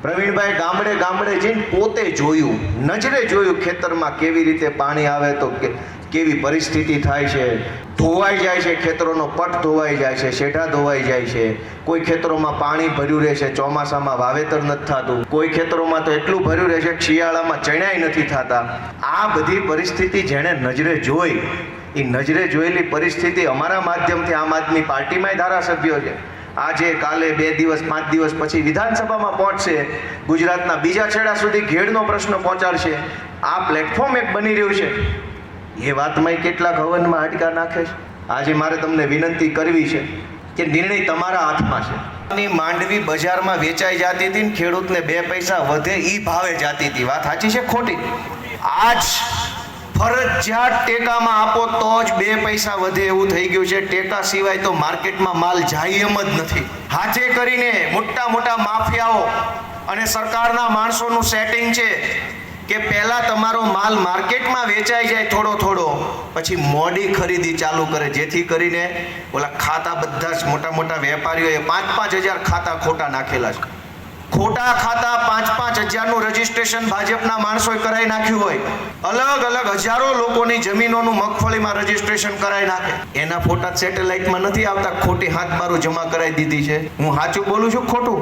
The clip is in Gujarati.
પ્રવીણભાઈ ગામડે ગામડે જઈને પોતે જોયું, નજરે જોયું ખેતરમાં કેવી રીતે પાણી આવે તો કેવી પરિસ્થિતિ થાય છે. ધોવાઈ જાય છે, ખેતરોનો પટ ધોવાઈ જાય છે, શેઢા ધોવાઈ જાય છે. કોઈ ખેતરોમાં પાણી ભર્યું રહે છે, ચોમાસામાં વાવેતર નથી થતું. કોઈ ખેતરોમાં તો એટલું ભર્યું રહે છે કે શિયાળામાં ચણાઈ નથી થતા. આ બધી પરિસ્થિતિ જેણે નજરે જોઈ, એ નજરે જોયેલી પરિસ્થિતિ અમારા માધ્યમથી આમ આદમી પાર્ટીમાંય ધારાસભ્યો છે. આજે કાલે 2 દિવસ 5 દિવસ પછી વિધાનસભામાં પહોંચશે, ગુજરાતના બીજા છેડા સુધી ઘેડનો પ્રશ્ન પહોંચાડશે. આ પ્લેટફોર્મ એક બની રહ્યું છે. એ વાતમાં કેટલાક હવનમાં હાડકા નાખે છે. આજે મારે તમને વિનંતી કરવી છે કે નિર્ણય તમારા હાથમાં છે. માંડવી બજારમાં વેચાઈ જતી હતી ને ખેડૂતને 2 પૈસા વધે ઈ ભાવે જતી હતી. વાત સાચી છે ખોટી? આજ ફરજિયાત ટેકામાં આપો તો જ 2 પૈસા વધે એવું થઈ ગયું છે. ટેકા સિવાય તો માર્કેટમાં માલ જાય એમ જ નથી. હાથે કરીને મોટા મોટા માફિયાઓ અને સરકારના માણસોનું સેટિંગ છે કે પહેલા તમારો માલ માર્કેટમાં વેચાઈ જાય થોડો થોડો, પછી મોડી ખરીદી ચાલુ કરે, જેથી કરીને ઓલા ખાતા બધા જ મોટા મોટા વેપારીઓએ 5-5 હજાર ખાતા ખોટા નાખેલા છે. ખોટા ખાતા 5-5 હજારનું રજીસ્ટ્રેશન ભાજપના માણસોએ કરાવી નાખ્યું હોય. અલગ અલગ હજારો લોકોની જમીનોનું મગફળીમાં રજીસ્ટ્રેશન કરાવી નાખે. એના ફોટા સેટેલાઇટમાં નથી આવતા. ખોટી હાથ બારું જમા કરાવી દીધી છે. હું સાચું બોલું છું ખોટું?